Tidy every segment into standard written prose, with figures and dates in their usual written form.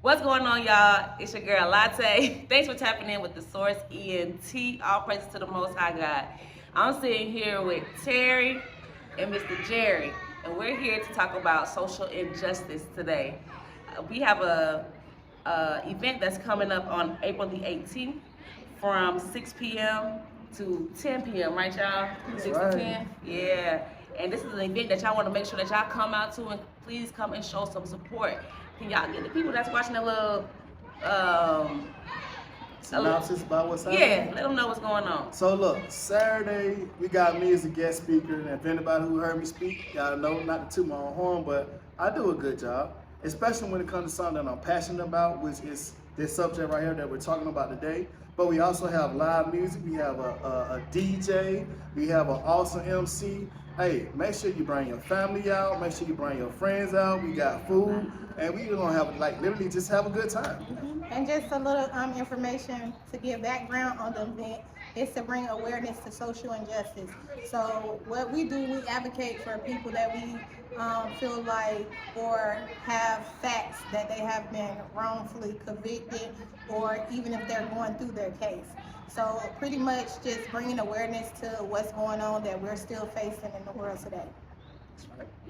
What's going on, y'all? It's your girl Latte. Thanks for tapping in with the Source ENT. All praises to the Most High God. I'm sitting here with Terry and Mr. Jerry, and we're here to talk about social injustice today. We have a event that's coming up on April the 18th from 6 p.m. to 10 p.m. Right, y'all? 6 to 10. Yeah. And this is an event that y'all want to make sure that y'all come out to, and please come and show some support. Can y'all get the people that's watching a little synopsis about what's happening? Yeah, let them know what's going on. So look, Saturday we got me as a guest speaker, and if anybody who heard me speak, y'all know not to toot my own horn, but I do a good job, especially when it comes to something that I'm passionate about, which is this subject right here that we're talking about today. But we also have live music, we have a DJ, we have an awesome MC. Hey, make sure you bring your family out, make sure you bring your friends out. We got food, and we gonna have literally just have a good time. And just a little information to give background on the event is to bring awareness to social injustice. So what we do, we advocate for people that we feel like or have facts that they have been wrongfully convicted, or even if they're going through their case. So pretty much just bringing awareness to what's going on that we're still facing in the world today.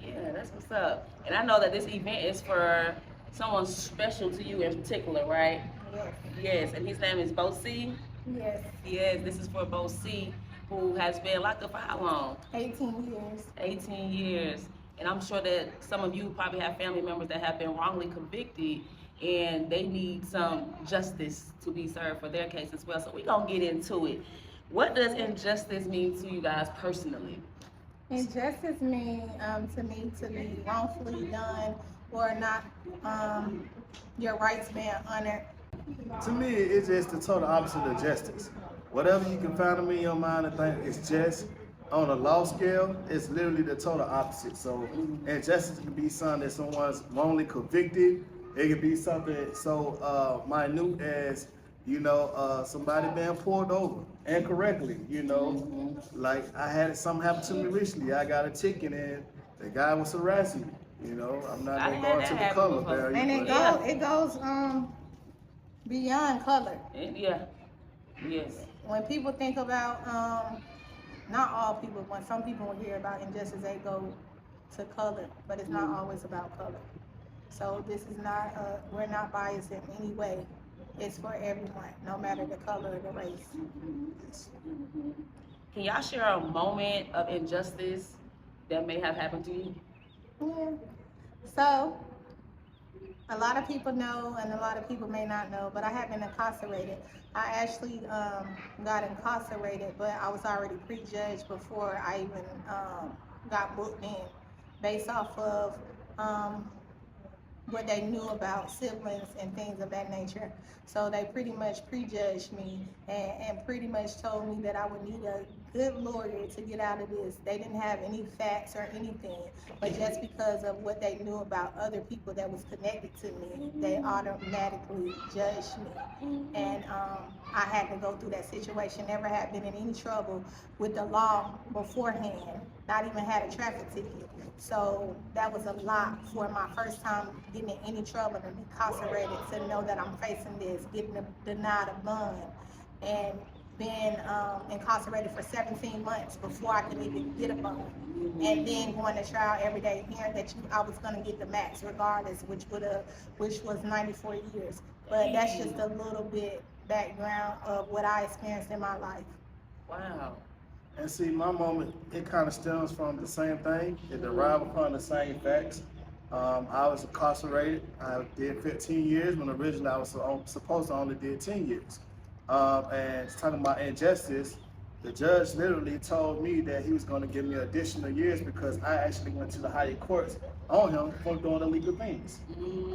Yeah, that's what's up. And I know that this event is for someone special to you in particular, right? Yes. Yes, and his name is Bo C. Yes. Yes, this is for Bo C, who has been locked up for how long? 18 years. 18 years. And I'm sure that some of you probably have family members that have been wrongly convicted, and they need some justice to be served for their case as well. So we're going to get into it. What does injustice mean to you guys personally? Injustice means to me to be wrongfully done or not your rights being honored. To me, it's just the total opposite of justice. Whatever you can find in your mind and think is just, on a law scale, it's literally the total opposite. So injustice can be something that someone's wrongly convicted. It could be something so minute as, somebody being pulled over incorrectly, Like I had something happen to me recently. I got a ticket and the guy was harassing me. I'm not gonna go into the color barrier. And it goes beyond color. Yeah. Yes. When people think about not all people, when some people will hear about injustice, they go to color, but it's not always about color. So this is not, we're not biased in any way. It's for everyone, no matter the color or the race. Can y'all share a moment of injustice that may have happened to you? Yeah. So, a lot of people know and a lot of people may not know, but I have been incarcerated. I actually got incarcerated, but I was already prejudged before I even got booked in, based off of what they knew about siblings and things of that nature. So they pretty much prejudged me and pretty much told me that I would need a good lawyer to get out of this. They didn't have any facts or anything, but just because of what they knew about other people that was connected to me, they automatically judged me. And I had to go through that situation. Never had been in any trouble with the law beforehand, not even had a traffic ticket. So that was a lot for my first time getting in any trouble and be incarcerated, to know that I'm facing this, getting denied a bond, and being incarcerated for 17 months before I could even get a bond. And then going to trial every day, hearing that I was going to get the max regardless, which was 94 years. But that's just a little bit background of what I experienced in my life. Wow. And see, my moment, it kind of stems from the same thing. It derived upon the same facts. I was incarcerated. I did 15 years when originally I was supposed to only did 10 years. And talking about injustice, the judge literally told me that he was going to give me additional years because I actually went to the higher courts on him for doing illegal things.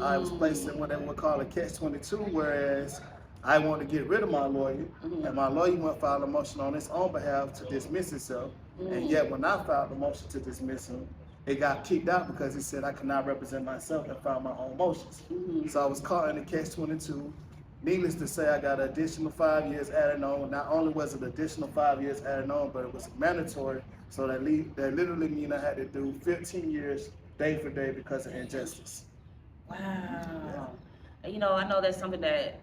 I was placed in what they would call a catch-22, whereas I wanted to get rid of my lawyer, and my lawyer went file a motion on his own behalf to dismiss himself. And yet when I filed the motion to dismiss him, it got kicked out because he said I could not represent myself and file my own motions. So I was caught in the catch-22. Needless to say, I got an additional 5 years added on. Not only was it additional 5 years added on, but it was mandatory. So that literally mean I had to do 15 years day for day because of injustice. Wow. you know, I know that's something that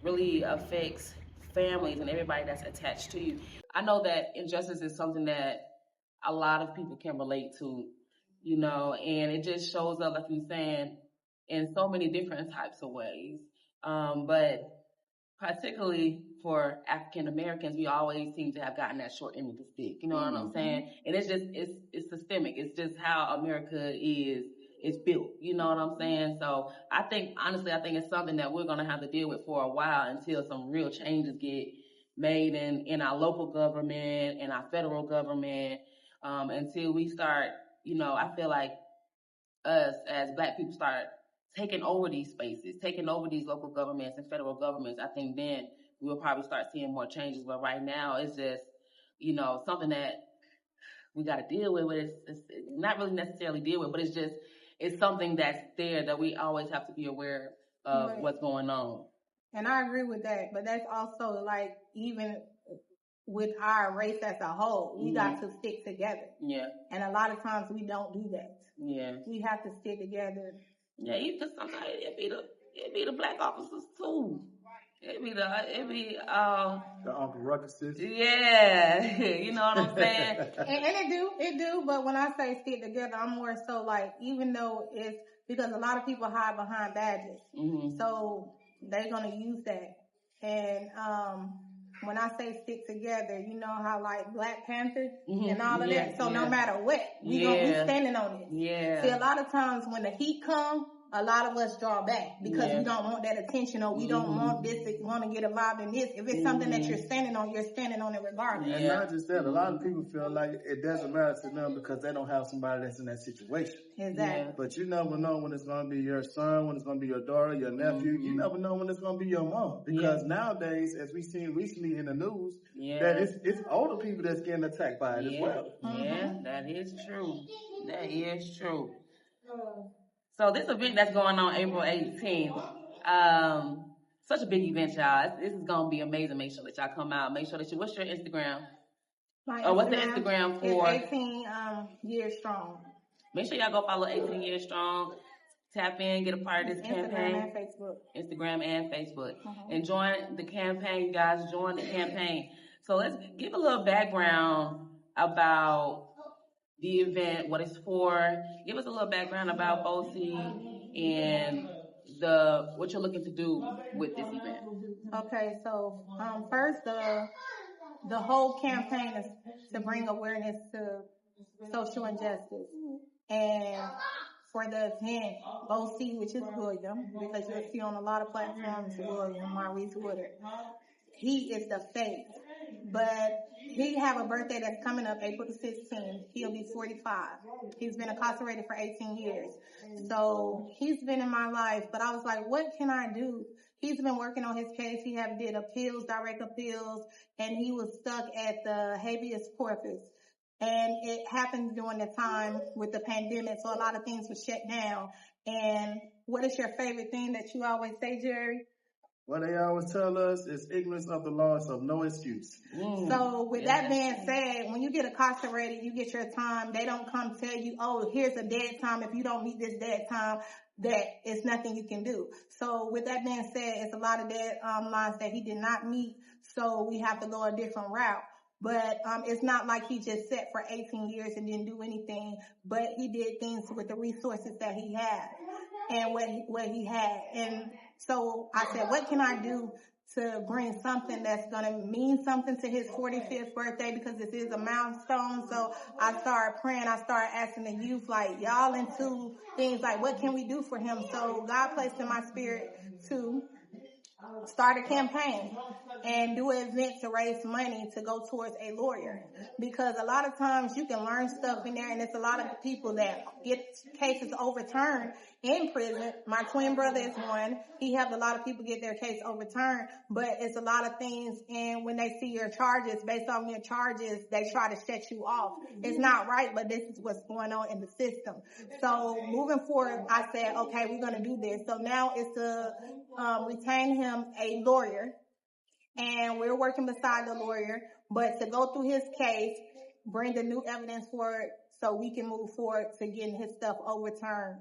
really affects families and everybody that's attached to you. I know that injustice is something that a lot of people can relate to, you know, and it just shows up, like you're saying, in so many different types of ways. But particularly for African Americans, we always seem to have gotten that short end of the stick. You know what I'm saying? And it's just it's systemic. It's just how America is built. You know what I'm saying? So I think honestly, I think it's something that we're gonna have to deal with for a while until some real changes get made in our local government, in our federal government, until we start. You know, I feel like us as Black people start taking over these spaces, taking over these local governments and federal governments, I think then we'll probably start seeing more changes. But right now, it's just, you know, something that we got to deal with. But it's not really necessarily deal with, but it's something that's there that we always have to be aware of what's going on. And I agree with that, but that's also like even with our race as a whole, we got to stick together. Yeah. And a lot of times we don't do that. Yeah. We have to stick together. Yeah, even sometimes it be the Black officers too. It be the Uncle Ruckuses. Yeah, you know what I'm saying. and it do. But when I say stick together, I'm more so like even though it's because a lot of people hide behind badges, so they're gonna use that. And when I say stick together, you know how like Black Panther and all of that. So no matter what, we standing on it. Yeah. See, a lot of times when the heat comes, a lot of us draw back because we don't want that attention or we don't want this, want to get involved in this. If it's something that you're standing on it regardless. And not just that, a lot of people feel like it doesn't matter to them because they don't have somebody that's in that situation. Exactly. But you never know when it's going to be your son, when it's going to be your daughter, your nephew. You never know when it's going to be your mom. Because nowadays, as we've seen recently in the news, that it's older people that's getting attacked by it as well. Yeah, that is true. That is true. So this event that's going on April 18th, such a big event, y'all. This is going to be amazing. Make sure that y'all come out. Make sure that what's your Instagram? What's the Instagram for? It's 18 Years Strong. Make sure y'all go follow 18 Years Strong. Tap in, get a part of this campaign. Instagram and Facebook. Instagram and Facebook. And join the campaign, you guys. Join the campaign. So let's give a little background about the event, what it's for. Give us a little background about BOCEE and what you're looking to do with this event. Okay, so first, the whole campaign is to bring awareness to social injustice. And for the event, BOCEE, which is William, because you'll see on a lot of platforms, William Maurice Woodard. He is the face. But he have a birthday that's coming up April the 16th. He'll be 45. He's been incarcerated for 18 years. So he's been in my life, but I was like, what can I do? He's been working on his case. He did appeals, direct appeals, and he was stuck at the habeas corpus. And it happened during the time with the pandemic, so a lot of things were shut down. And what is your favorite thing that you always say, Jerry? What they always tell us is ignorance of the law is of no excuse. So with that being said, when you get incarcerated, you get your time. They don't come tell you, oh, here's a dead time. If you don't meet this dead time, that it's nothing you can do. So with that being said, it's a lot of dead lines that he did not meet. So we have to go a different route. But it's not like he just sat for 18 years and didn't do anything, but he did things with the resources that he had and what he had. And so I said, what can I do to bring something that's going to mean something to his 45th birthday, because this is a milestone. So I started praying. I started asking the youth, like, y'all into things like, what can we do for him? So God placed in my spirit to start a campaign and do an event to raise money to go towards a lawyer, because a lot of times you can learn stuff in there, and it's a lot of people that get cases overturned in prison. My twin brother is one. He helped a lot of people get their case overturned, but it's a lot of things, and when they see your charges, based on your charges, they try to shut you off. It's not right, but this is what's going on in the system. So moving forward, I said, okay, we're going to do this. So now it's to retain him a lawyer, and we're working beside the lawyer, but to go through his case, bring the new evidence for it so we can move forward to getting his stuff overturned.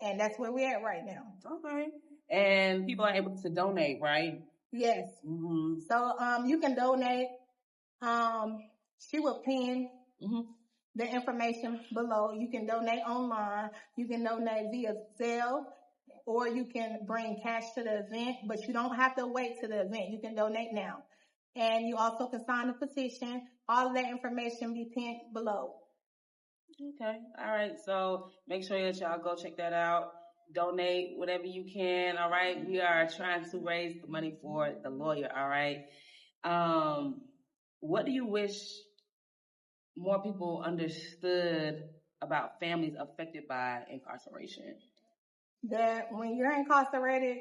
And that's where we're at right now. Okay. And people are able to donate, right? Yes. Mm-hmm. So you can donate. She will pin Mm-hmm. the information below. You can donate online. You can donate via Zelle, or you can bring cash to the event, but you don't have to wait to the event. You can donate now. And you also can sign a petition. All of that information be pinned below. Okay. All right. So make sure that y'all go check that out. Donate whatever you can. All right. We are trying to raise the money for the lawyer. All right. What do you wish more people understood about families affected by incarceration? That when you're incarcerated,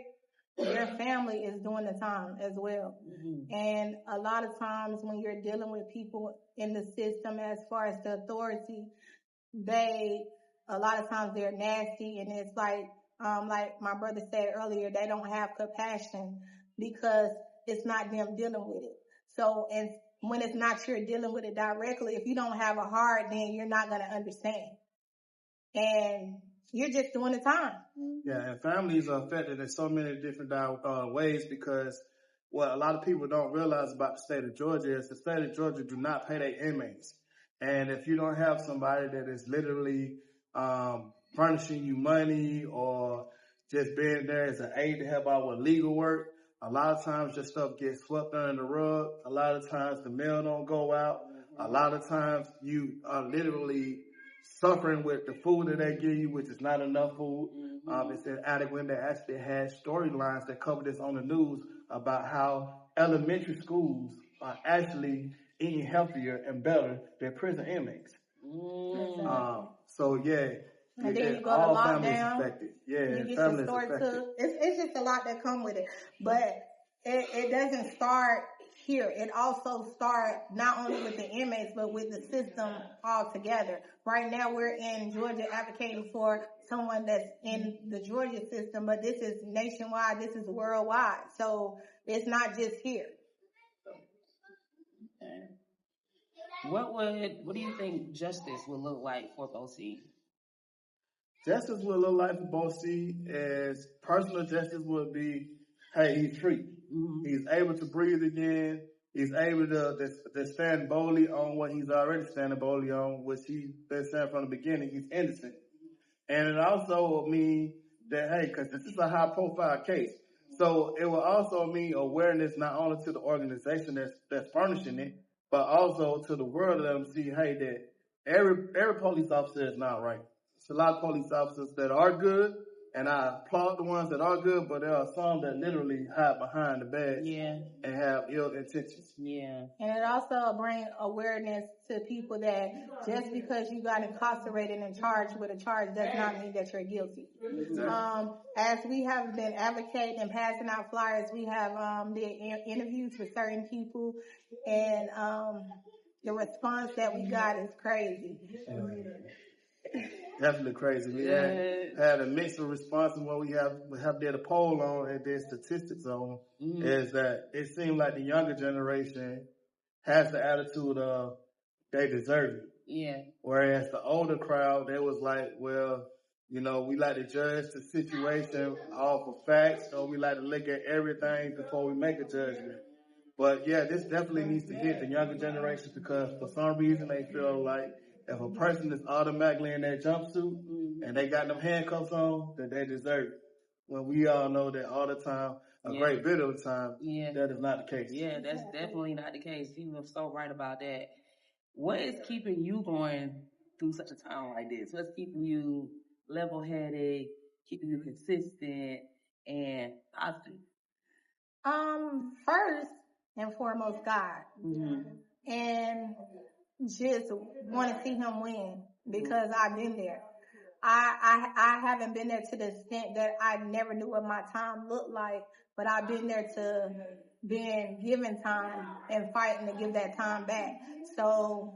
your family is doing the time as well. Mm-hmm. And a lot of times when you're dealing with people in the system, as far as the authority, a lot of times they're nasty, and it's like my brother said earlier, they don't have compassion because it's not them dealing with it. So, and when it's not you're dealing with it directly, if you don't have a heart, then you're not going to understand. And you're just doing the time. Yeah, and families are affected in so many different ways because what a lot of people don't realize about the state of Georgia is the state of Georgia do not pay their inmates. And if you don't have somebody that is literally furnishing you money or just being there as an aid to help out with legal work, a lot of times your stuff gets swept under the rug. A lot of times the mail don't go out. A lot of times you are literally suffering with the food that they give you, which is not enough food. It's inadequate. They actually had storylines that covered this on the news about how elementary schools are actually eating healthier and better than prison inmates. So yeah. And then you go all to families lockdown. affected. Yeah, You get families to start affected. to. It's just a lot that come with it, but it doesn't start here. It also starts not only with the inmates, but with the system altogether. Right now, we're in Georgia advocating for someone that's in the Georgia system, but this is nationwide. This is worldwide. So it's not just here. Okay. What do you think justice would look like for Bosie? Justice would look like for Bosie as personal justice would be, hey, he's free. Mm-hmm. He's able to breathe again. He's able to stand boldly on what he's already standing boldly on, which he's been saying from the beginning. He's innocent. And it also will mean that, hey, because this is a high-profile case, so it will also mean awareness not only to the organization that's furnishing it, but also to the world. Let them see, hey, that every police officer is not right. There's a lot of police officers that are good, and I applaud the ones that are good, but there are some that literally hide behind the badge and have ill intentions. Yeah. And it also brings awareness to people that just because you got incarcerated and charged with a charge does not mean that you're guilty. Exactly. As we have been advocating and passing out flyers, we have did interviews with certain people, and the response that we got is crazy. Definitely crazy. We had a mixed response, and what we have did a poll on and did statistics on is that it seemed like the younger generation has the attitude of they deserve it. Yeah. Whereas the older crowd, they was like, well, you know, we like to judge the situation off of facts, or we like to look at everything before we make a judgment. But yeah, this definitely needs to hit the younger generation because for some reason they feel like if a person is automatically in that jumpsuit and they got them handcuffs on, that they deserve it. When we all know that all the time, a great bit of the time, that is not the case. Yeah, that's definitely not the case. You were so right about that. What is keeping you going through such a time like this? What's keeping you level-headed, keeping you consistent and positive? First and foremost, God. Mm-hmm. And just want to see him win because I've been there. I haven't been there to the extent that I never knew what my time looked like, but I've been there to being given time and fighting to give that time back. So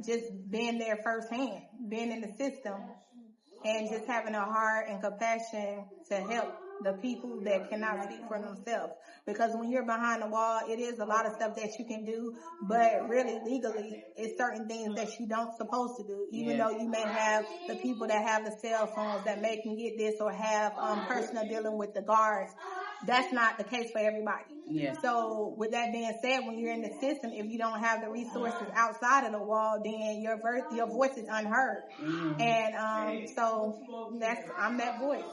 just being there firsthand, being in the system and just having a heart and compassion to help the people that cannot speak for themselves. Because when you're behind the wall, it is a lot of stuff that you can do, but really legally, it's certain things that you don't supposed to do. Even though you may have the people that have the cell phones that make you get this, or have personal dealing with the guards. That's not the case for everybody. Yeah. So with that being said, when you're in the system, if you don't have the resources outside of the wall, then your voice is unheard. Mm-hmm. And so I'm that voice.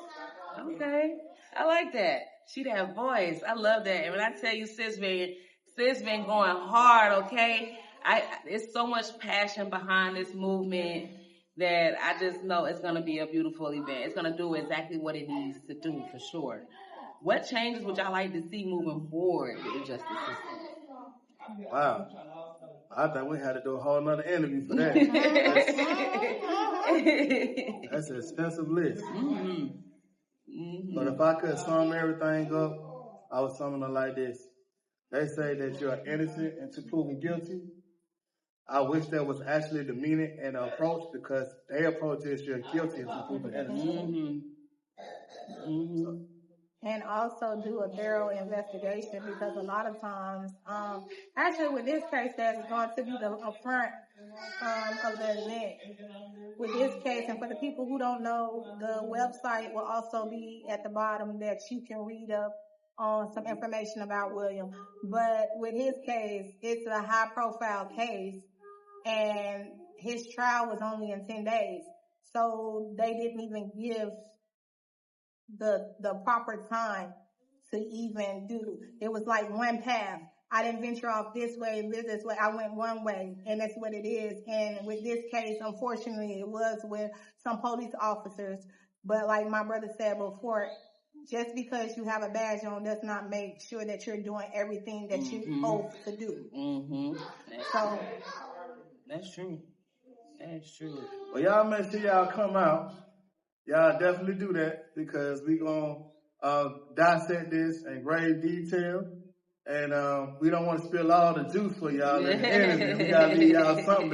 Okay. I like that. She that voice. I love that. And when I tell you sis been going hard, okay? It's so much passion behind this movement that I just know it's gonna be a beautiful event. It's gonna do exactly what it needs to do for sure. What changes would y'all like to see moving forward with the justice system? Wow. I think we had to do a whole nother interview for that. That's an expensive list. Mm-hmm. Mm-hmm. But if I could sum everything up, I would sum it up like this. They say that you're innocent until proven guilty. I wish that was actually the meaning and the approach, because their approach is you're guilty until proven innocent. Mm-hmm. Mm-hmm. And also do a thorough investigation, because a lot of times, actually with this case, that's going to be the front of the event. With this case, and for the people who don't know, the website will also be at the bottom that you can read up on some information about William. But with his case, it's a high profile case, and his trial was only in 10 days. So they didn't even give the proper time to even do. It was like one path. I didn't venture off this way, this way. I went one way, and that's what it is. And with this case, unfortunately, it was with some police officers. But like my brother said before, just because you have a badge on does not make sure that you're doing everything that you owe to do. Mm-hmm. So that's true. That's true. Well, y'all make sure y'all come out. Y'all definitely do that, because we gonna dissect this in grave detail, and we don't want to spill all the juice for y'all in the interview. We gotta leave y'all something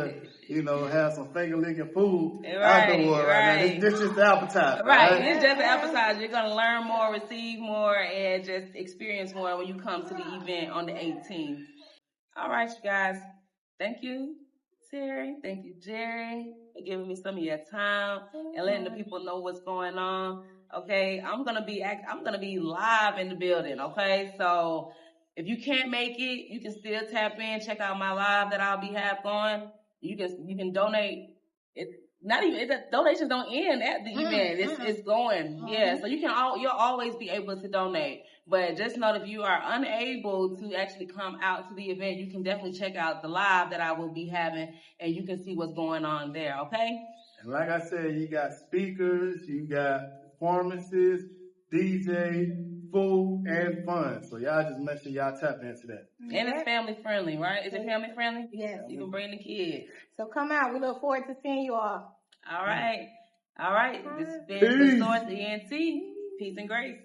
to, have some finger licking food afterward. Right now. This is just the appetizer. Right, it's just the appetizer. You're gonna learn more, receive more, and just experience more when you come to the event on the 18th. All right, you guys. Thank you, Terry. Thank you, Jerry, for giving me some of your time and letting the people know what's going on. Okay, I'm gonna be live in the building. Okay, so if you can't make it, you can still tap in, check out my live that I'll have going. You can donate. Donations don't end at the event. It's going. Yeah, so you'll always be able to donate. But just know that if you are unable to actually come out to the event, you can definitely check out the live that I will be having, and you can see what's going on there, okay? And like I said, you got speakers, you got performances, DJ, food, and fun. So y'all just make sure y'all tap into that. And it's family friendly, right? Is it family friendly? Yes. You can bring the kids. So come out. We look forward to seeing you all. All right. This has been The Source ENT. Peace and grace.